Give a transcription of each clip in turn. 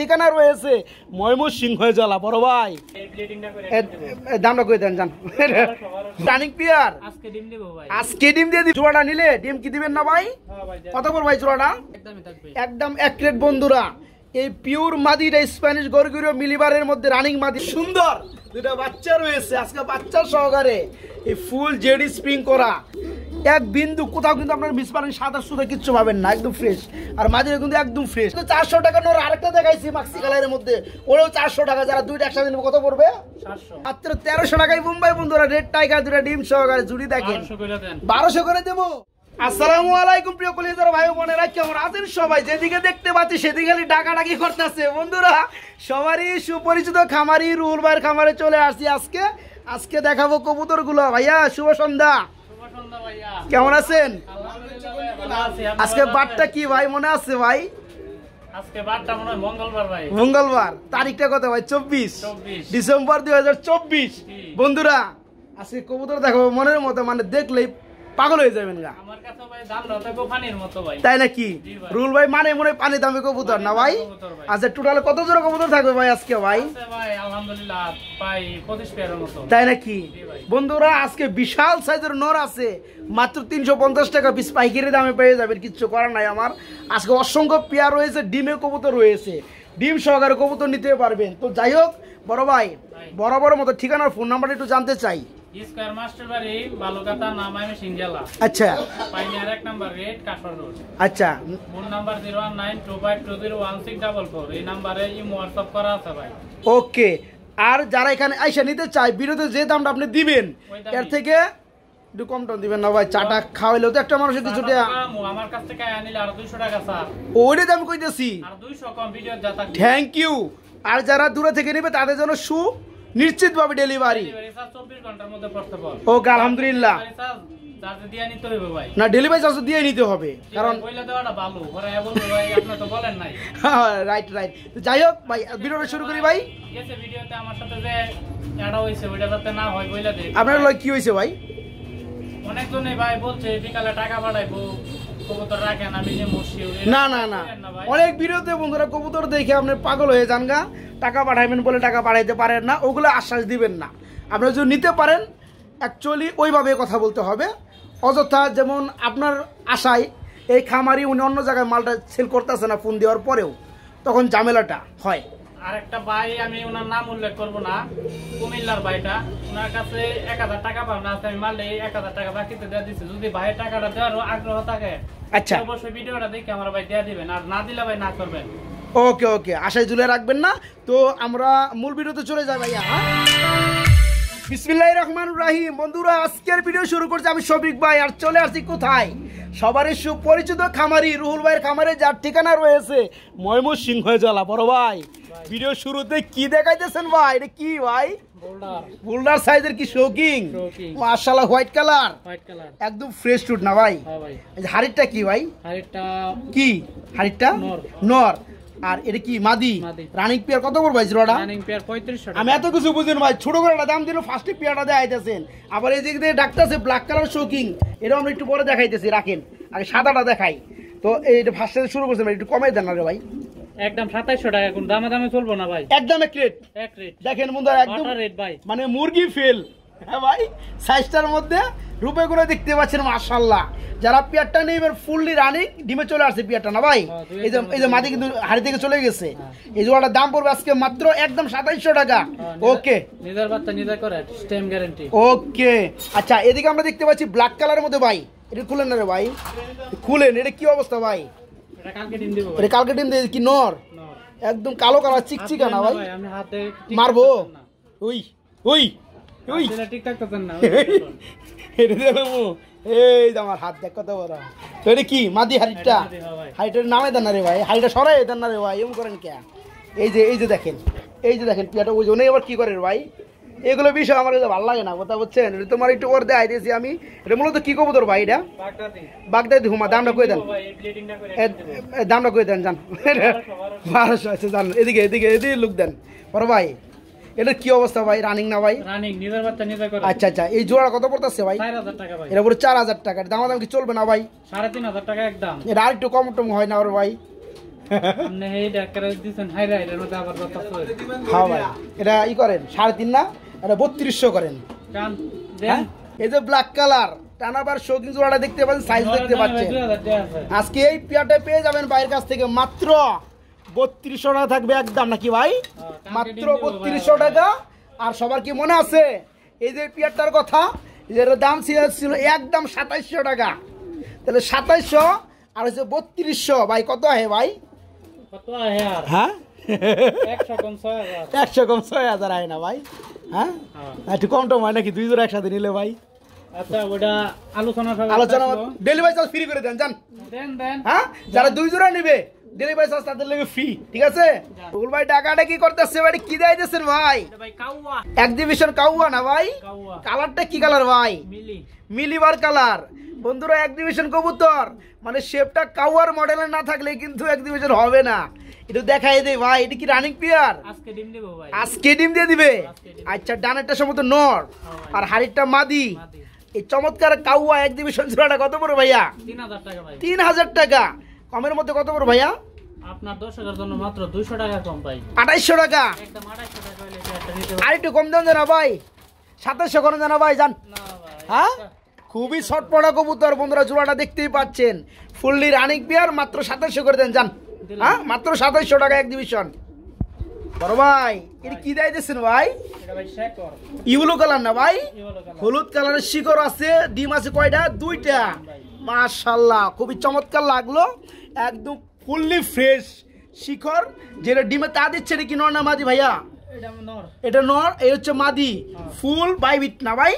ঠিকানা রয়েছে ময়মনসিংহ জেলা। বড় ভাই দামটা কই দেন জান? রানিং পিয়ার আজকে ডিম দিয়ে দিই। জোড়াটা নিলে ডিম কি দিবেন না ভাই? কত করে ভাই জোড়াটা? একদম এক রেট বন্ধুরা। এই পিওর মাদিটা স্প্যানিশ গরগুরো মিলিবারের মধ্যে রানিং মাদি, সুন্দর দুটা বাচ্চা রয়েছে আজকে বাচ্চা সহকারে। এই ফুল জেডি স্প্রিং করা, এক বিন্দু কোথাও কিন্তু আপনার মিস পারেন সাদা সুদা কিচ্ছু পাবেন না, একদম ফ্রেশ। আর মাদিরা কিন্তু একদম ফ্রেশ। 400 টাকা নোর আরেকটা দেখাইছি মাক্সি কালারের মধ্যে, ওরাও 400 টাকা। যারা দুইটা একসাথে নেবে কত পড়বে? মাত্র 1300 টাকায় বোম্বাই বন্ধুরা। রেড টাইগার দুটা ডিম সহকারে জুড়ি দেখেন 1200 করে দেবো। আসসালামু আলাইকুম প্রিয় কলিজার ভাই বোনেরা, কেমন আছেন সবাই? যেদিকে দেখতে পাচ্ছি সেদিকে খালি ডাকাডাকি করতেছে বন্ধুরা। সবারই সুপরিচিত খামারি রুহুল ভাইয়ের খামারে চলে আসছি আজকে দেখাবো কবুতর গুলো। ভাইয়া শুভ সন্ধ্যা, কেমন আছেন? আজকে বারটা কি ভাই মনে আছে ভাই? আজকে বারটা মনে হয় মঙ্গলবার ভাই। মঙ্গলবার, তারিখটা কত ভাই? 24 ডিসেম্বর 2024। বন্ধুরা আজকে কবুতর দেখো মনের মতো, মানে দেখলেই পাগল হয়ে যাবেন গা। আমার কাছে ভাই দাম রাখো পানির মতো ভাই। তাই নাকি? রুল ভাই মানে মনে পানি দামে কবুতর না ভাই? আচ্ছা টোটাল কত জোড়া কবুতর থাকবে ভাই আজকে ভাই? ভাই আলহামদুলিল্লাহ ভাই 25 পেয়ারের মতো। তাই নাকি? বন্ধুরা আজকে বিশাল সাইজের নর আছে, মাত্র 350 টাকা পিস পাইকারি দামে পেয়ে যাবেন, কিচ্ছু করার নাই আমার। আজকে অসংখ্য পেয়ার রয়েছে, ডিমে কবুতর রয়েছে, ডিম সহকারে কবুতর নিতে পারবেন। তো যাই হোক বড় ভাই, বরাবর মতো ঠিকানার ফোন নাম্বারটা একটু জানতে চাই। স্কয়ার মাস্টার বাড়ি বালুকাতা নামাইমে সিংজেলা। আচ্ছা পাইনিয়ার 1 নাম্বার রেট কাঠর রোড। আচ্ছা ফোন নাম্বার 01925201600। এই নম্বরে ইমো WhatsApp করা আছে ভাই। ওকে। আর যারা এখানে আইসা নিতে চায়, ভিডিওতে যে দামটা আপনি দিবেন এর থেকে একটু কম টন দিবেন না ভাই? চাটা খাওয়াইলেও তো একটা মানুষের কিছু আমার কাছ থেকে আনিলে আর 200 টাকা স্যার। ওইটাই তো আমি কইতেছি, আর 200 কম ভিডিও যাতা। Thank you. আর যারা দূরে থেকে নেবে তাদের জন্য নিশ্চিত ভাবে ডেলিভারি 24 ঘন্টার মধ্যে পড়তে পারবে। ওকে আলহামদুলিল্লাহ। চার্জ দিয়ে নিতে হবে ভাই। না ডেলিভারি চার্জ দিয়ে নিতে হবে, কারণ কইলা দেওয়াটা ভালো। ওরা বলবে ভাই আপনি তো বলেন নাই। রাইট। যাই হোক ভাই ভিডিওটা শুরু করি ভাই। গেছে ভিডিওতে আমার সাথে যে এডা হইছে ওইটা যাতে না হয় বইলা দেই। আপনার লয় কি হইছে ভাই? অনেকজনই ভাই বলছে বিকালে টাকা পাঠাইবো, কবুতর রাখেন, আমি যে মুশকিল। না অনেক ভিডিওতে বন্ধুরা কবুতর দেখে আপনি পাগল হয়ে যান গা, টাকা পাঠাইবেন বলে টাকা পাঠাইতে পারেন না, ওগুলো আশ্বাস দিবেন না। আপনারা যদি নিতে পারেন অ্যাকচুয়ালি ওইভাবে কথা বলতে হবে। অযথা যেমন আপনার আশায় এই খামারি উনি অন্য জায়গায় মালটা সেল করতেছে না ফোন দেওয়ার পরেও, তখন ঝামেলাটা হয়। আর একটা ভাই, আমি ওনার নাম উল্লেখ করবো না, কুমিল্লার ভাইটা, ওনার কাছে 1000 টাকা পাবেন। আমি মারলে 1000 টাকা বাকিতে দিয়ে দিচ্ছি। যদি ভাইয়ের টাকাটা দেওয়ার আগ্রহ থাকে আচ্ছা অবশ্যই ভিডিওটা দেখে আমার ভাই দিয়ে দিবেন, আর না দিলে ভাই না করবেন। ওকে আশায় ঝুলে রাখবেন না। তো আমরা মূল ভিডিওতে চলে যাই ভাইয়া। বিসমিল্লাহির রহমানির রহিম। বন্ধুরা আজকের ভিডিও শুরু করছি আমি শফিক ভাই, আর চলে আসছি কোথায়? সবারই সুপরিচিত খামারি রুহুল ভাইয়ের খামারে, যার ঠিকানা রয়েছে ময়মনসিংহ জেলা। বড় ভাই ভিডিও শুরুতে কি দেখাইতেছেন ভাই? এটা কি ভাই? বোল্ডার সাইজের কি শৌকিং? মাশাআল্লাহ হোয়াইট কালার একদম ফ্রেশ টুট না ভাই? এই হাড়িটা কি ভাই? হাড়িটা কি? হাড়িটা নর। আর এটা কি মাদি? রানিং পেয়ার কত করে ভাই জোড়াটা? রানিং পেয়ার 3500 টাকা। আমি এত কিছু বুঝিনি ভাই, ছোট করে দাম দিল, ফার্স্টে পেয়ারটা দেখাইতেছেন, আবার এই দিক দিয়ে ডাকতেছে ব্ল্যাক কালার শৌকিং, এটা আমরা একটু পরে দেখাইতেছি। রাখেন আগে সাদাটা দেখাই। তো এইটা ফার্স্টে শুরু করছেন ভাই, একটু কমাই দেন না রে ভাই। একদম 2700 টাকা, কোন দামে চলবো না ভাই। একদম এক রেট দেখেন বন্ধুরা, একদম রেট ভাই, মানে মুরগি ফেল। হ্যাঁ ভাই, সাইজটার মধ্যে রূপে করে দেখতে পাচ্ছেন মাশাআল্লাহ। যারা পেয়ারটা নেই এবার ফুললি রানিং ডিমে চলে আসছে পেয়ারটা না ভাই? এই যে মাদি কিন্তু হাড়ি থেকে চলে গেছে। এই জোড়াটার দাম পড়বে আজকে মাত্র একদম 2700 টাকা। ওকে, নিজের বাচ্চা নিজে করে, স্টেম গ্যারান্টি। ওকে আচ্ছা, এদিকে আমরা দেখতে পাচ্ছি ব্ল্যাক কালারের মধ্যে ভাই, এটা খুলেন না রে ভাই, খুলেন। এটা কি অবস্থা ভাই? এটা কালকে ডিম দিব। এটা কালকে ডিম দেবে কি? নর একদম কালো কালার চিকচিকা না ভাই? আমি হাতে মারবো। ওই এটা ঠিকঠাক করতেন না। এটা দেবো। এই যে আমার হাত দেখ কত বড়। তো এটা কি মাদি হাড়িটা? হাড়িটার নামে দেন না রে ভাই, হাড়িটা সরাই দেন না রে ভাই, এমন করেন কে? এই যে দেখেন পিয়াটা ওই জন্য আবার কি করে রে ভাই? এগুলো বিষয় আমার ভালো লাগে না, কথা বলছেন? এটা তোমার একটু ওর দেয় দিয়েছি আমি। এটা মূলত কি কবুতর ভাই? এটা বাগদাদি হুমা। দামটা কই দেন? দামটা কই দেন জান? 1200 আছে জান। এদিকে লুক দেন বড় ভাই। এটা কি অবস্থা ভাই? রানিং না ভাই? রানিং, নিজের বাচ্চা নিজে করে। আচ্ছা এই জোড়া কত পড়তেছে ভাই? 4000 টাকা ভাই। এটা পুরো 4000 টাকা। দাম কি চলবে না ভাই? 3500 টাকা একদম। এটা আর একটু কম টম হয় না ওর ভাই? আপনি এই ডাক্তার দিছেন হাইরা এর মধ্যে আবার কথা আছে। হ্যাঁ ভাই এটা ই করেন 3.5 না এটা 3200 করেন কান হ্যাঁ দেন এই যে ব্ল্যাক কালার টানাবার শৌখিন জোড়াটা দেখতে পাচ্ছেন সাইজ দেখতে পাচ্ছেন 2000 টাকা আছে। আজকে এই পেয়ারটা পেয়ে যাবেন বাইরের কাছ থেকে মাত্র 3200 টাকা থাকবে একদম নাকি ভাই মাত্র 3200 টাকা। আর সবার কি মনে আছে এই যে পেয়ারটার কথা এর দাম ছিল একদম 2700 টাকা, তাহলে 2700 আর হচ্ছে 3200 ভাই কত হয় ভাই? কত আহে আর হ্যাঁ 100 কম 6000 100 কম 6000 হয় না ভাই? হ্যাঁ একটু কম টম হয় নাকি 2 জোড়া একসাথে নিলে ভাই? আচ্ছা ওটা আলোচনা ডেলিভারি চার্জ ফ্রি করে দেন জান দেন দেন। হ্যাঁ যারা 2 জোড়া নেবে ডেলিভারি চার্জ তাদের লাগে ফ্রি, ঠিক আছে? রুল ভাই টাকাটা কি করতেছে ভাই? কি দিতেছেন ভাই? এটা ভাই কাউয়া এক্সিবিশন কাউয়া না ভাই? কাউয়া কালারটা কি কালার ভাই? মিলি মিলিবার কালার। বন্ধুরা এক্সিবিশন কবুতর মানে শেপটা কাউয়ার মডেলের না থাকলে কিন্তু এক্সিবিশন হবে না। একটু দেখাই দেই ভাই, এটা কি রানিং পেয়ার? আজকে ডিম দেব ভাই। আজকে ডিম দিয়ে দিবে? আচ্ছা ডানেরটা সম্ভবত নর আর হাড়িরটা মাদি। এই চমৎকার কাউয়া এক্সিবিশন জোড়াটা কত পড়বে ভাইয়া? 3000 টাকা ভাই। 3000 টাকা। কমের মধ্যে কত পড়বে ভাইয়া? আপনার দর্শকের জন্য মাত্র 200 টাকা কম ভাই। 2800 টাকা। একদম 2800 টাকা হইলে এটা নিতে আর একটু কম দেন না ভাই? 2700 করেন না ভাই জান? না ভাই। হ্যাঁ খুবই শর্ট পড়া কবুতর বন্ধুরা, জোড়াটা দেখতেই পাচ্ছেন ফুললি রানিং পেয়ার, মাত্র 2700 করে দেন জান। হ্যাঁ মাত্র 2700 টাকা এক্সিবিশন। বড় ভাই এটা কি দিতেছেন ভাই? এটা ভাই শেকর ইউলো কালার না ভাই? Yellow colour. হলুদ কালারের শিকড় আছে, ডিম আছে কয়টা? 2টা। মাশাআল্লাহ খুবই চমৎকার লাগলো, একদম ফুললি ফ্রেশ শিকড়। যেটা ডিমে তা দিচ্ছে নাকি নর না মাদি ভাইয়া? এটা নর। এটা নর, এই হচ্ছে মাদি। ফুল বাইবিট না ভাই?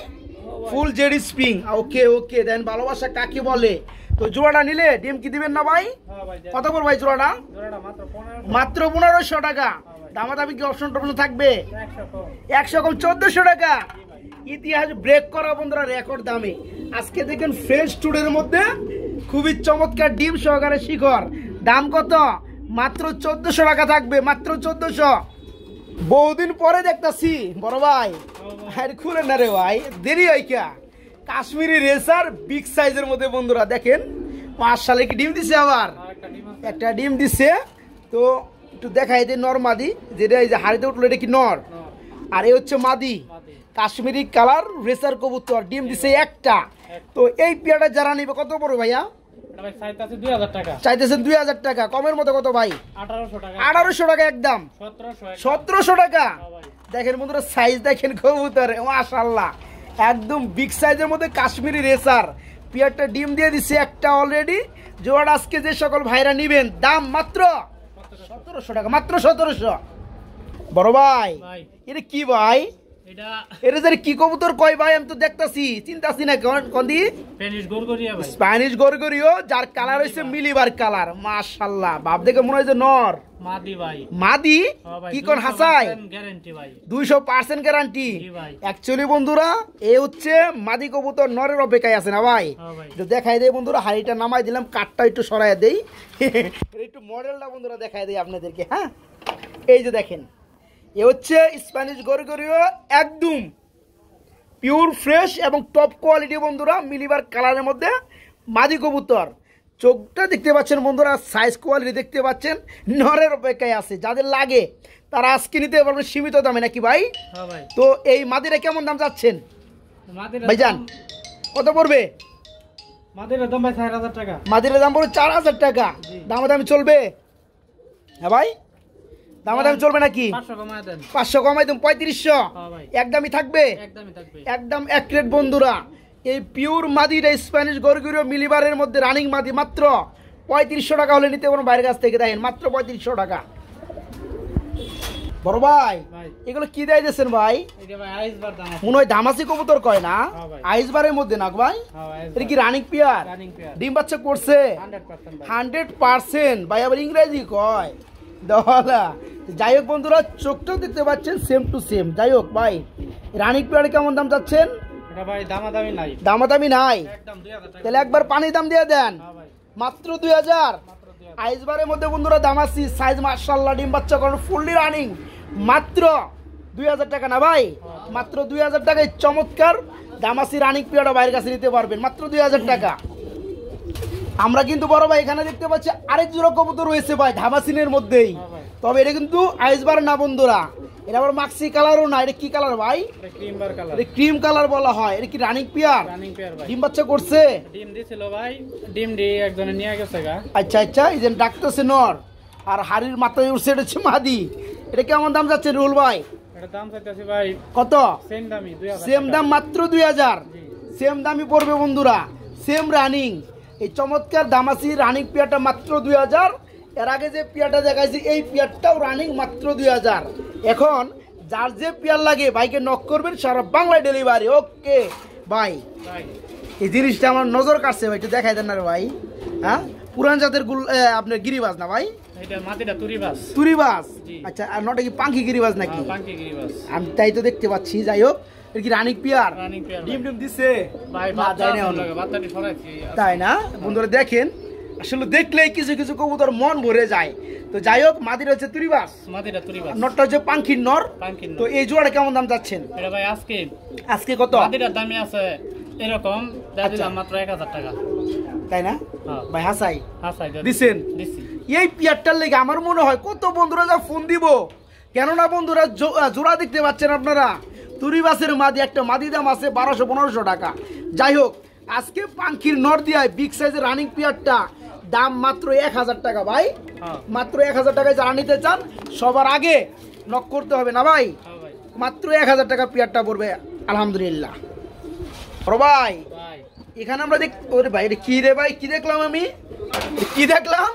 ফুল জেডি স্প্রিং। ওকে ওকে দেন। ভালোবাসা কাকে বলে? তো জোড়াটা নিলে ডিম কি দিবেন না ভাই? হ্যাঁ ভাই। কত করে ভাই জোড়াটা? জোড়াটা মাত্র 1500 মাত্র 1500 টাকা। দামাদামি কি অপশন টপশন থাকবে? 100 কম। 100 কম 1400 টাকা। ইতিহাস ব্রেক করা বন্ধুরা রেকর্ড দামে। আজকে দেখেন ফ্রেশ টুডের মধ্যে খুবই চমৎকার ডিম সহকারে শিখর। দাম কত? মাত্র 1400 টাকা থাকবে, মাত্র 1400। বহুদিন পরে দেখতাছি বড় ভাই, আর খুলেন না রে ভাই, দেরি হয় কে? কাশ্মীরি রেসার বিগ সাইজের মধ্যে বন্ধুরা দেখেন 5 সালে কি ডিম দিছে আবার? আর একটা ডিম আছে। একটা ডিম দিছে। তো একটু দেখাই যে নর মাদি, যেটা এই যে হাড়িতে উঠলো এটা কি নর, নর। আর এই হচ্ছে মাদি। মাদি। কাশ্মীরি কালার রেসার কবুতর, ডিম দিছে একটা। তো এই পেয়ারটা যারা নিবে কত পড়বে ভাইয়া? এটা ভাই সাইজ আছে 2000 টাকা। চাইতেছেন 2000 টাকা। কমের মতো কত ভাই? 1800 টাকা। 1800 টাকা একদম। 1700 1700 টাকা। হ্যাঁ ভাই। দেখেন বন্ধুরা সাইজ দেখেন কবুতর, মাশাআল্লাহ একদম বিগ সাইজের মধ্যে কাশ্মীরি রেসার। পেয়ারটা ডিম দিয়ে দিছে একটা অলরেডি। জোড়া আজকে যে সকল ভাইরা নিবেন দাম মাত্র 1700 টাকা, মাত্র 1700। বড় ভাই ভাই এটা কি ভাই? এটা এটা যে কি কবুতর কয় ভাই? আমি তো দেখতাছি চিন্তাছি না কোন দি স্প্যানিশ গরগরিয়া ভাই। স্প্যানিশ গরগরিও, যার কালার হইছে মিলিবার কালার। মাশাআল্লাহ বাপ দেখে মনে হয় যে নর মাদি ভাই। মাদি। হ্যাঁ ভাই, কি কোন হাসাই? গ্যারান্টি ভাই। 200% গ্যারান্টি। জি ভাই। অ্যাকচুয়ালি বন্ধুরা এই হচ্ছে মাদি কবুতর নরের অপেক্ষায় আছে না ভাই? হ্যাঁ ভাই। একটু দেখাই দেই বন্ধুরা, হাড়িটা নামাই দিলাম, কাঠটা একটু সরাই দেই। একটু মডেলটা বন্ধুরা দেখাই দেই আপনাদেরকে। হ্যাঁ এই যে দেখেন এ হচ্ছে স্প্যানিশ গরগরিও, একদম পিওর ফ্রেশ এবং টপ কোয়ালিটি বন্ধুরা, মিলিবার কালারের মধ্যে মাদি কবুতর। চোখটা দেখতে পাচ্ছেন বন্ধুরা, সাইজ কোয়ালিটি দেখতে পাচ্ছেন, নরের অপেক্ষায় আছে। যাদের লাগে তারা আজকে নিতে পারবেন সীমিত দামে নাকি ভাই? হ্যাঁ ভাই। তো এই মাদিরা কেমন দাম চাচ্ছেন মাদির ভাইজান? কত পড়বে মাদির দাম ভাই 4000 টাকা। মাদিরা? দাম পড়বে 4000 টাকা। দামাদামি চলবে? হ্যাঁ ভাই দামাদামি চলবে নাকি? 500 কমায় দেন। 500 কমাই তুমি 3500। হ্যাঁ ভাই। একদমই থাকবে? একদমই থাকবে। একদম এক রেট বন্ধুরা। এই পিওর মাদিটা স্প্যানিশ গরগরিও মিলিবারের মধ্যে রানিং মাদি, মাত্র 3500 টাকা হলে নিতে পারবেন বাইরের কাছ থেকে। দেখেন মাত্র 3500 টাকা। বড় ভাই ভাই এগুলো কি দিয়েছেন ভাই? এটা ভাই আইসবার দাম আছে। মনে হয় দামাসি কবুতর কয় না? হ্যাঁ ভাই। আইসবারের মধ্যে না ভাই? হ্যাঁ ভাই। এটা কি রানিং পেয়ার? Running pair. ডিম বাচ্চা করছে 100% ভাই। 100%। ভাই আবার ইংরেজি কয় দহলা। যাই হোক বন্ধুরা চোখটাও দেখতে পাচ্ছেন সেম টু সেম। যাই হোক ভাই রানিং পেয়ারে কেমন দাম চাচ্ছেন? এটা ভাই দামাদামি নাই। দামাদামি নাই? একদম 2000 টাকা। তাহলে একবার পানি দাম দিয়ে দেন। হ্যাঁ ভাই। মাত্র 2000। মাত্র 2000। আইসবারের মধ্যে বন্ধুরা দামাসি সাইজ মাশাআল্লাহ, ডিম বাচ্চা করেন ফুললি রানিং, মাত্র 2000 টাকা না ভাই? মাত্র 2000 টাকায় চমৎকার দামাসি রানিং পেয়ারটা বাইরের কাছে নিতে পারবেন মাত্র 2000 টাকা। আমরা কিন্তু বড় ভাই এখানে দেখতে পাচ্ছি আরেক জোড়া কবুতর রয়েছে ভাই ধামাসিনের মধ্যেই। তবে এটা কিন্তু আইসবার না বন্ধুরা, এটা আবার মাক্সি কালারও না। এটা কি কালার ভাই? এটা ক্রিম কালার বলা হয়। এটা কি রানিং পেয়ার? ডিম বাচ্চা করছে? ডিম দিছিল ভাই, ডিম দি একজনে নিয়ে গেছে গা। আচ্ছা আচ্ছা, এই যে ডাকতেছে নর আর হাড়ির মাথায় উঠছে, এটা হচ্ছে মাদি। এটা কেমন দাম যাচ্ছে রুল ভাই? এটা দাম চাইতেছি ভাই কত? সেম দামই 2000। সেম দাম মাত্র 2000। সেম দামই পড়বে বন্ধুরা, সেম রানিং। এই চমৎকার দামাসি রানিং পেয়ারটা মাত্র 2000। এর আগে যে পেয়ারটা দেখাইছি এই পেয়ারটাও রানিং মাত্র 2000। এখন যার যে পেয়ার লাগে ভাইকে নক করবেন, সারা বাংলায় ডেলিভারি। ওকে ভাই, এই জিনিসটা আমার নজর কাটছে ভাই, একটু দেখাই দেন না রে ভাই। হ্যাঁ, পুরান জাতের আপনার গিরিবাজ না ভাই? এটা মাটিটা তুরিবাজ। তুরিবাজ, আচ্ছা। আর নটা কি পাঙ্কি গিরিবাজ নাকি? পাঙ্কি গিরিবাজ, আমি তাই তো দেখতে পাচ্ছি। যাই হোক, এর কি রানিং পেয়ার? Running pair. ডিম ডিম দিছে ভাই, বাচ্চা লাগে, বাচ্চাটি ছড়াইছি। তাই না বন্ধুরা? দেখেন, আসলে দেখলেই কিছু কিছু কবুতর মন ভরে যায়। তো যাই হোক, মাদির হচ্ছে তুরিবাজ, মাদিটা তুরিবাজ, নটটা হচ্ছে পাঙ্কির নর। তো এই জোড়াটা কেমন দাম যাচ্ছেন? এটা ভাই আজকে কত? মাদিটার দামই আছে এরকম, দিলাম মাত্র 1000 টাকা। তাই না ভাই? হাসাই দিছেন? এই পিয়ারটার লেগে আমার মনে হয় কত বন্ধুরা যা ফোন দিব। কেননা বন্ধুরা জোড়া দেখতে পাচ্ছেন আপনারা, তুরিবাসের মাদি, একটা মাদি দাম আছে 1200-1500 টাকা। যাই হোক, আজকে পাঙ্কির নর দিয়ায় বিগ সাইজের রানিং পিয়ারটা দাম মাত্র 1000 টাকা ভাই। মাত্র 1000 টাকায় যারা নিতে চান সবার আগে নক করতে হবে না ভাই। মাত্র 1000 টাকা পিয়ারটা পড়বে আলহামদুলিল্লাহ। ভাই এখানে আমরা ওরে ভাই, এটা কি রে ভাই? কি দেখলাম আমি? কি দেখলাম?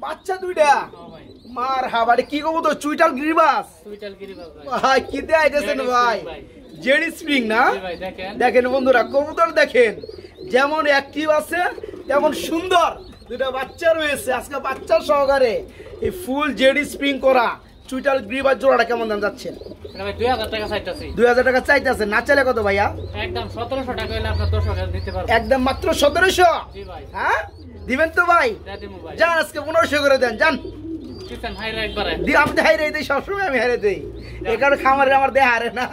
বাচ্চা দুইটা। মার হাবা, কি কবুতর? চুইটাল গিরিবাস। ভাই কি দেখাইতেছেন ভাই? জেডি স্প্রিং না? দেখেন বন্ধুরা, কবুতর দেখেন, যেমন অ্যাক্টিভ আছে তেমন সুন্দর দুইটা বাচ্চা রয়েছে আজকে বাচ্চা সহকারে। এই ফুল জেডি স্প্রিং করা চুইটাল গিরিবাস জোড়াটা কেমন দাম যাচ্ছেন? 2000 টাকা চাইতাছি। 2000 টাকা চাইতেছে, না চাইলে কত ভাইয়া? একদম 1700 টাকা হইলে আপনার 10 দিতে পারবেন। একদম মাত্র 1700? জি ভাই। হ্যাঁ দিবেন তো ভাই? যান আজকে 1500 করে দেন, যান। আমি হাইরে দিই সবসময়, আমি হাইরে দিই, এই কারণে খামারে আমার দেহ হারে না।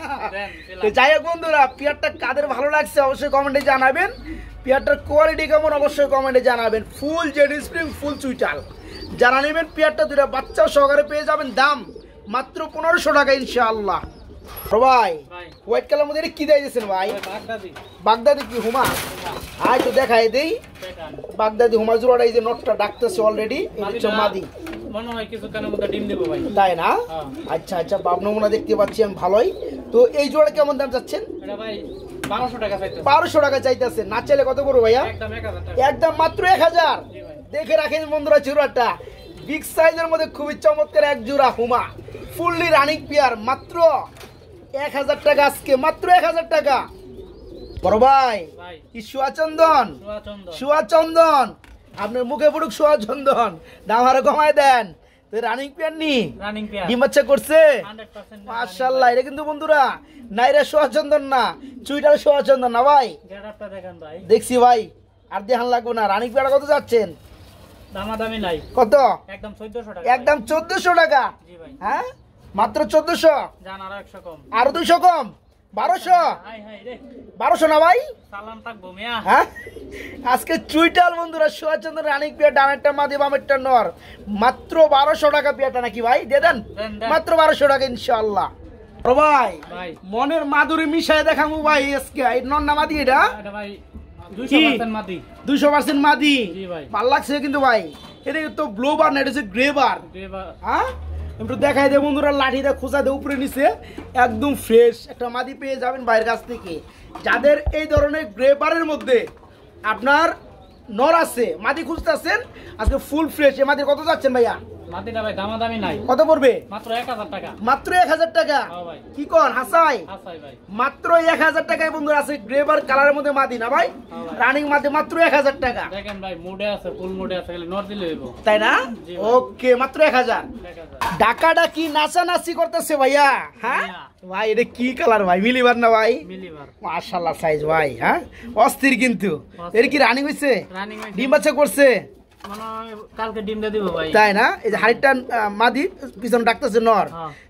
যাই হোক বন্ধুরা, পেয়ারটা কাদের ভালো লাগছে অবশ্যই কমেন্টে জানাবেন। পেয়ারটার কোয়ালিটি কেমন অবশ্যই কমেন্টে জানাবেন। ফুল জেড স্প্রিং, ফুল চুইটাল যারা নেবেন পেয়ারটা দুটা বাচ্চা সহকারে পেয়ে যাবেন, দাম মাত্র 1500 টাকা ইনশাআল্লাহ। ভাই হোয়াইট কালার মধ্যে কি দিয়েছেন ভাই? বাগদাদি কি হুমা? আয় তো দেখাই দেই। বাগদাদি হুমা জোড়াটা, এই যে নটটা ডাকতেছে অলরেডি, মাদি মনে হয় কিছুক্ষণের মধ্যে ডিম দেব ভাই। তাই না? আচ্ছা আচ্ছা, বাপ নমুনা দেখতে পাচ্ছি আমি ভালোই। তো এই জোড়া কেমন দাম চাচ্ছেন? এটা ভাই 1200 টাকা চাইতেছে। 1200 টাকা চাইতেছে, না চাইলে কত করবো ভাইয়া? একদম 1000 টাকা। একদম মাত্র 1000। দেখে রাখেন বন্ধুরা, জোড়াটা বিগ সাইজের মধ্যে খুবই চমৎকার এক জোড়া হুমা, ফুললি রানিং পেয়ার, মাত্র 1000 টাকা আজকে, মাত্র 1000 টাকা। বড় ভাই কি সোয়া চন্দন? সোয়া চন্দন, আপনার মুখে পড়ুক সোয়া চন্দন, দাম আরো কমায় দেন। রানিং পেয়ার নি? Running pair. ডিম বাচ্চা করছে? 100% মাশাআল্লাহ। এটা কিন্তু বন্ধুরা নাইরা সোয়া চন্দন না, চুইটাল সোয়া চন্দন না ভাই। গেটআপটা দেখেন ভাই। দেখছি ভাই, আর দেখান লাগবে না। রানিং পেয়ার কত যাচ্ছেন? দামাদামি নাই। কত? একদম 1400 টাকা। একদম 1400 টাকা? জি ভাই। হ্যাঁ মাত্র 1400? জান আরো 100 কম। আরো 200 কম? 1200? হাই হাই রে, 1200 না ভাই? সালাম থাকবো মিয়া। হ্যাঁ আজকে চুইটাল বন্ধুরা, সোয়াচন্দ্র রানিং পেয়ার, ডানেরটা মাদি বামেরটা নর, মাত্র 1200 টাকা পেয়ারটা নাকি ভাই? দিয়ে দেন মাত্র 1200 টাকা ইনশাআল্লাহ। ও ভাই মনের মাধুরী মিশায় দেখামু ভাই আজকে। এই নর না মাদি? এটা ভাই 200% মাদি। 200% মাদি? জি ভাই। ভালো লাগছে কিন্তু ভাই। এটা তো ব্লু বার না, এটা হচ্ছে গ্রে বার। হ্যাঁ একটু দেখাই দে বন্ধুরা, লাঠিটা খোঁচা দিয়ে উপরে নিচে একদম ফ্রেশ একটা মাদি পেয়ে যাবেন ভাইয়ের কাছ থেকে। যাদের এই ধরনের গ্রে বারের মধ্যে আপনার নর আছে, মাদি খুঁজতেছেন, আজকে ফুল ফ্রেশ। এই মাদি কত যাচ্ছেন ভাইয়া? মাদিটা ভাই দামাদামি নাই। কত পড়বে? মাত্র 1000 টাকা। মাত্র 1000 টাকা? কি কোন হাসাই? হাসাই ভাই। মাত্র 1000 টাকায় বন্ধুরা আছে গ্রে বার কালারের মধ্যে মাদি না ভাই? রানিং মাদি মাত্র 1000 টাকা। দেখেন ভাই মুডে আছে, ফুল মুডে আছে, খালি নর দিলে হইব। তাই না? ওকে, মাত্র 1000। ডাকাটা কি নাচানাচি করতেছে ভাইয়া? হ্যাঁ ভাই এটা কি কালার ভাই? মিলিবার না ভাই? মিলিবার। মাশাআল্লাহ সাইজ ভাই। হ্যাঁ অস্থির কিন্তু। এর কি রানিং হইছে? রানিং হইছে। ডিম বাচ্চা করছে? মানে কালকে ডিম দিয়ে দিব ভাই। তাই না? এই যে হাড়িটা মাদি, পিছনে ডাকতেছে নর।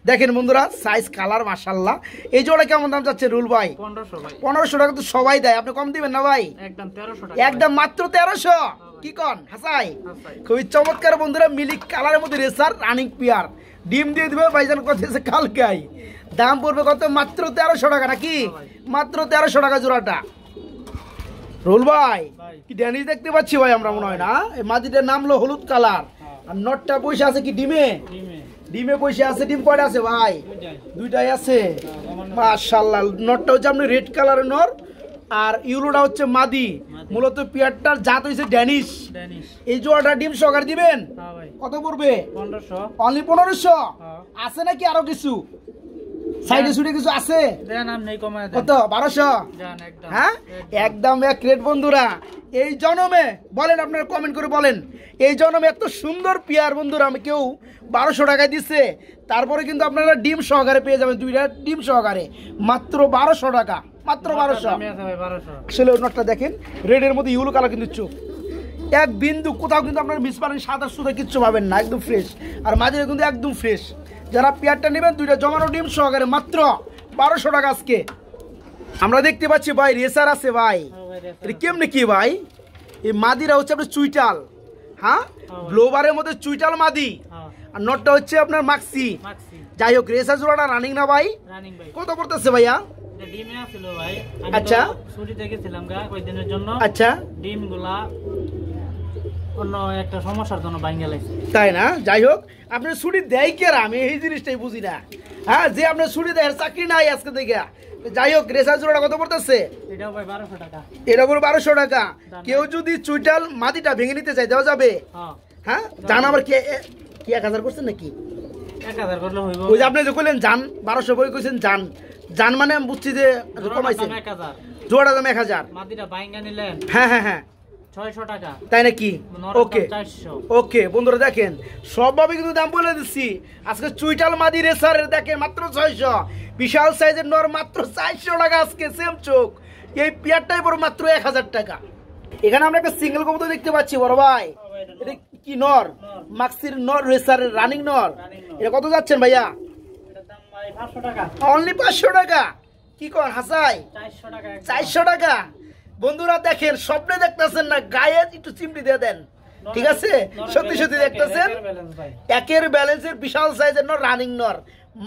দেখেন বন্ধুরা সাইজ কালার মাশাআল্লাহ। এই জোড়া কেমন দাম যাচ্ছে রুল ভাই? 1500 ভাই। 1500 টাকা তো সবাই দেয়, আপনি কম দিবেন না ভাই? একদম 1300 টাকা। একদম মাত্র 1300? কি কন হাসাই খুবই চমৎকার বন্ধুরা মিলিক কালারের মধ্যে রেসার রানিং পিয়ার ডিম দিয়ে দিবে ভাইজান করতেছে কালকাই দাম পড়বে কত মাত্র 1300 টাকা নাকি মাত্র 1300 টাকা জোড়াটা রুল ভাই কি ড্যানিশ দেখতে পাচ্ছি ভাই আমরা মনে হয় না এই মাদিটার নাম হলো হলুদ কালার আর নটটা পয়সা আছে কি ডিমে ডিমে পয়সা আছে ডিম কয়টা আছে ভাই দুইটাই আছে মাশাআল্লাহ নটটা হচ্ছে আপনি রেড কালারের নর আর ইউলোটা হচ্ছে মাদি মূলত পিয়ারটার জাত হইছে ড্যানিশ এই জোড়াটা ডিম সহকারে দিবেন কত পড়বে 1500 অনলি 1500 আছে নাকি আরো কিছু সাইডে সুইডে কিছু আছে দেন আপনি কমায় দেন কত 1200 জান একদম হ্যাঁ একদম এক রেট বন্ধুরা এই জনমে বলেন আপনারা কমেন্ট করে বলেন এই জনমে এত সুন্দর পিয়ার বন্ধুরা আমি কেউ 1200 টাকায় দিচ্ছে তারপরে কিন্তু আপনারা ডিম সহকারে পেয়ে যাবেন দুইটা ডিম সহকারে মাত্র 1200 টাকা মাত্র 1200 আসলে নটটা দেখেন রেডের মধ্যে ইউলো কালার কিন্তু চোখ এক বিন্দু কোথাও কিন্তু আপনারা মিস পারেন সাদা সুদা কিচ্ছু পাবেন না একদম ফ্রেশ আর মাঝে কিন্তু একদম ফ্রেশ যারা পেয়ারটা নেবেন দুইটা জমানো ডিম সহকারে মাত্র 1200 টাকা আজকে আমরা দেখতে পাচ্ছি ভাই রেসার আছে ভাই এটা কেমনে কি ভাই এই মাদিরা হচ্ছে আপনার চুইটাল হ্যাঁ গ্লোবারের মধ্যে চুইটাল মাদি আর নটটা হচ্ছে আপনার মাক্সি যাই হোক রেসার জোড়াটা রানিং না ভাই কত করতেছে ভাইয়া ডিমে আছিল ভাই আচ্ছা ছুটি দেখেছিলাম গা কয়েকদিনের জন্য আচ্ছা ডিমগুলা অন্য একটা সমস্যার জন্য ভাঙে লাগছে তাই না যাই হোক আপনি ছুটি দেয় কে আমি এই জিনিসটাই বুঝি না হ্যাঁ যে আপনার ছুটি দেয় চাকরি নাই আজকে থেকে যাই হোক রেসার জোড়াটা কত পড়তেছে এটাও ভাই 1200 টাকা এটা পুরো 1200 টাকা কেউ যদি চুইটাল মাটিটা ভেঙে নিতে চায় দেওয়া যাবে হ্যাঁ জান আবার কি 1000 করছেন নাকি 1000 করলে হইব ওই যে আপনি যে কইলেন জান 1200 বই কইছেন জান জান মানে আমি বুঝছি যে কমাইছেন 1000 জোড়া দাম 1000 মাটিটা ভাঙা নিলেন হ্যাঁ হ্যাঁ হ্যাঁ 600 টাকা তাই নাকি ওকে 400 ওকে বন্ধুরা দেখেন সবভাবে কিন্তু দাম বলে দিচ্ছি আজকে চুইটাল মাদি রেসারের দেখেন মাত্র 600 বিশাল সাইজের নর মাত্র 400 টাকা আজকে সেম চোখ এই পিয়ারটাই বড় মাত্র 1000 টাকা এখানে আমরা একটা সিঙ্গেল কবুতর দেখতে পাচ্ছি বড় ভাই এটা কি নর মাক্সির নর রেসারের রানিং নর এটা কত যাচ্ছেন ভাইয়া এটার দাম ভাই 500 টাকা অনলি 500 টাকা কি কর হাসাই 400 টাকা 400 টাকা বন্ধুরা দেখেন স্বপ্নে দেখতেছেন না গায়ে একটু চিমটি দিয়ে দেন ঠিক আছে সত্যি সত্যি দেখতেছেন একের ব্যালেন্সের বিশাল সাইজের নর রানিং নর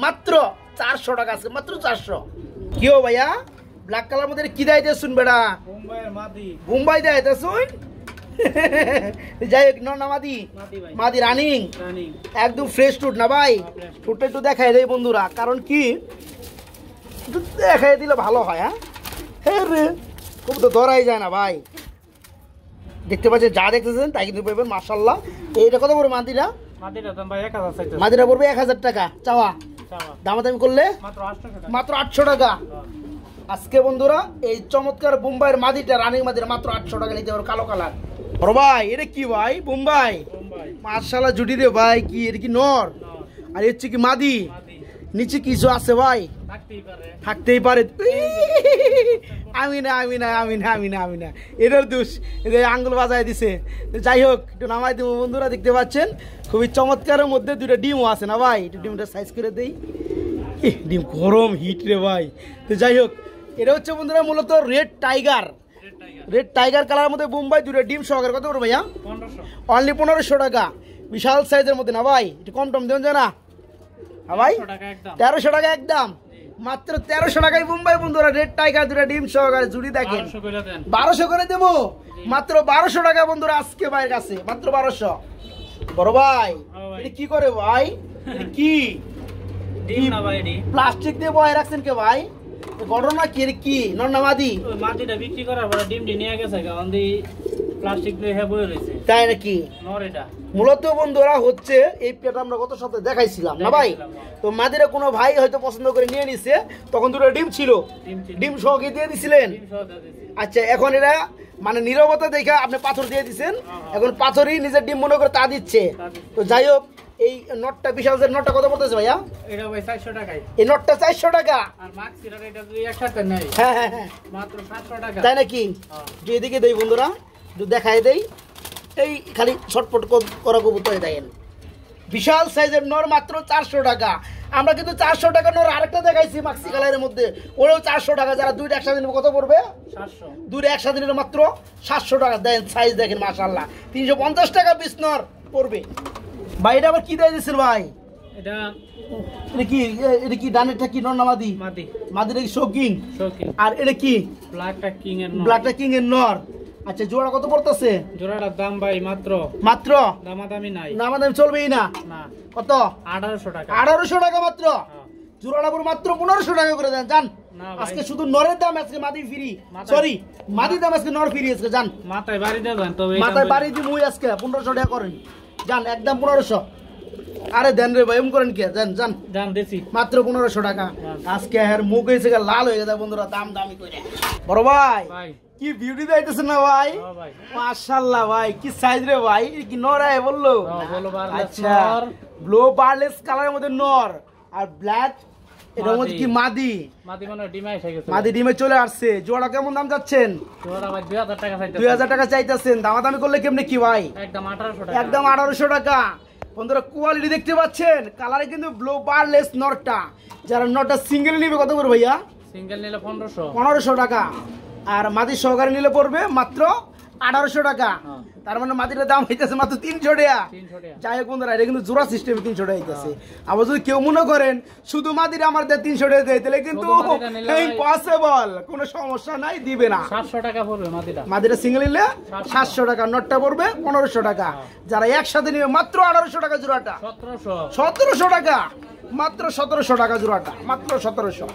মাত্র 400 টাকা আছে মাত্র 400 কিও ভাইয়া ব্ল্যাক কালার মধ্যে কি দাইতে শুন বেড়া মুম্বাই দাইতে শুন যাই হোক নর না মাদি মাদি রানিং একদম ফ্রেশ টুট না ভাই টুটটা একটু দেখাই দেয় বন্ধুরা কারণ কি দেখাই দিলে ভালো হয় হ্যাঁ রে খুব তো ধরাই যায় না ভাই দেখতে পাচ্ছেন যা দেখতেছেন তাই কিন্তু পাবেন মাশাআল্লাহ এইটা কত বড় মাদিরা দাম ভাই 1000 চাইতে মাদিরা পড়বে 1000 টাকা চাওয়া দামাদামি করলে মাত্র 800 টাকা আজকে বন্ধুরা এই চমৎকার বোম্বাইয়ের মাদিটা রানিং মাদিরা মাত্র 800 টাকা নিতে পারো কালো কালার বড় ভাই এটা কি ভাই বোম্বাই মাশাআল্লাহ জুটি দে ভাই কি এটা কি নর আর এর কি মাদি নিচে কিছু আছে ভাই থাকতেই পারে আমি না এটার দোষ এদের আঙ্গুল বাজায় দিছে যাই হোক একটু নামাই দেবো বন্ধুরা দেখতে পাচ্ছেন খুবই চমৎকারের মধ্যে দুইটা ডিমও আছে না ভাই একটু ডিমটা সাইজ করে দেই ডিম গরম হিট রে ভাই তো যাই হোক এটা হচ্ছে বন্ধুরা মূলত রেড টাইগার কালারের মধ্যে বোম্বাই দুইটা ডিম সহকারে কত করে ভাইয়া 1500 অনলি 1500 টাকা বিশাল সাইজের মধ্যে না ভাই একটু কম টম দেন জানা ভাই 1300 টাকা একদম মাত্র 1300 টাকায় বোম্বাই বন্ধুরা রেড টাইগার দুটা ডিম সহকারে জুড়ি দেখেন 1200 করে দেবো মাত্র 1200 টাকা বন্ধুরা আজকে ভাইয়ের কাছে মাত্র 1200 বড় ভাই এটা কি করে ভাই এটা কি ডিম না ভাই এডি প্লাস্টিক দিয়ে বয় রাখছেন কে ভাই ঘটনা কি কি নরনামাদি ওই মাটিটা বিক্রি করার পরে ডিম নিয়ে গেছে কারণ দি প্লাস্টিক দিয়ে হে বয়ে রইছে তাই নাকি নর এটা মূলত বন্ধুরা হচ্ছে এই পেটা আমরা গত সপ্তাহে দেখাইছিলাম না ভাই তো মাদিরা কোনো ভাই হয়তো পছন্দ করে নিয়ে নিছে তখন দুটো ডিম ছিল ডিম সহকে দিয়ে দিছিলেন আচ্ছা এখন এরা মানে নীরবতা দেখে আপনি পাথর দিয়ে দিছেন এখন পাথরই নিজের ডিম মনে করে তা দিচ্ছে তো যাই হোক এই নটটা বিশাল নটটা কত পড়তেছে ভাইয়া এটা ভাই 400 টাকায় এই নটটা 400 টাকা আর মাক্সিরা এটা যদি একসাথে নাই হ্যাঁ মাত্র 700 টাকা তাই নাকি যে এদিকে দেই বন্ধুরা একটু দেখাই দেই এই খালি ছটপট করা কবুতর দেখেন বিশাল সাইজের নর মাত্র 400 টাকা আমরা কিন্তু 400 টাকা নোর আরেকটা দেখাইছি মাক্সি কালারের মধ্যে, ওরাও 400 টাকা। যারা দুইটা একসাথে নিবে কত পড়বে? 700। দুইটা একসাথে নিলে মাত্র 700 টাকা। দেন সাইজ দেখেন মাশাআল্লাহ, 350 টাকা পিস নর পড়বে। ভাই এটা আবার কি দিয়ে দিচ্ছেন ভাই? এটা কি ডানেরটা কি নর না মাদি? মাদি। মাদিটা কি শোকিং? শৌকিং। আর এটা কি? ব্ল্যাকটা কিং এর নর। ব্ল্যাকটা কিং এর নর। আচ্ছা জোড়া কত পড়তেছে? জোড়াটার দাম ভাই মাত্র দামাদামি নাই, দামাদামি চলবেই না। না। কত? 1800 টাকা। 1800 টাকা মাত্র। হ্যাঁ। জোড়াটা পুরো মাত্র 1500 টাকা করে দেন জান। না ভাই। আজকে শুধু নরের দাম, আজকে মাদি ফ্রি। সরি, মাদি দাম আজকে নর ফ্রি আজকে জান। মাথায় বাড়ি দেবেন তবে মাথায় বাড়ি দি মুই আজকে 1500 টাকা করেন জান, একদম 1500। আরে দেন রে ভাই, এম করেন কি? জান জান জান দিছি মাত্র 1500 টাকা। আজকে হের মুখ হয়েছে লাল হয়ে গেছে বন্ধুরা, দাম দামি করে। বড় ভাই ভাই কি বিউটি দিতেছেন না ভাই? হ্যাঁ ভাই। মাশাআল্লাহ ভাই, কি সাইজ রে ভাই? কি নর আয় বললো? হ্যাঁ, বলো বারলেস আচ্ছা, নর। ব্লু বারলেস কালারের মধ্যে নর আর ব্ল্যাক এটার মধ্যে কি মাদি? মাদি মানে ডিমাই এসে গেছে। মাদি ডিমে চলে আসছে। জোড়া কেমন দাম যাচ্ছেন? জোড়া ভাই 2000 টাকা চাইতেছে। 2000 টাকা চাইতেছেন। দামাদামি করলে কেমনে কি ভাই? একদম 1800 টাকা। একদম 1800 টাকা। বন্ধুরা কোয়ালিটি দেখতে পাচ্ছেন, কালারে কিন্তু ব্লু বারলেস নরটা। যারা নরটা সিঙ্গেল নিবে কত করে ভাইয়া? সিঙ্গেল নিলে 1500। 1500 টাকা। আর মাদি সহকারে নিলে পড়বে মাত্র 1800 টাকা। হ্যাঁ। তার মানে মাদিটার দাম হইতেছে মাত্র 300 টাকা। 300 টাকা। যাই হোক বন্ধুরা, এটা কিন্তু জোড়া সিস্টেমে 300 টাকা হইতেছে। আবার যদি কেউ মনে করেন শুধু মাদিরা আমার 300 টাকা দেয়, তাহলে কিন্তু শুধু মাদিটা নিলে ভাই ইম্পসিবল, কোনো সমস্যা নাই, দিবে না। 700 টাকা পড়বে মাদিটা। মাদিরা সিঙ্গেল নিলে 700 টাকা, নটটা পড়বে 1500 টাকা। যারা একসাথে নিবে মাত্র 1800 টাকা জোড়াটা। 1700। 1700 টাকা, মাত্র 1700 টাকা জোড়াটা, মাত্র 1700।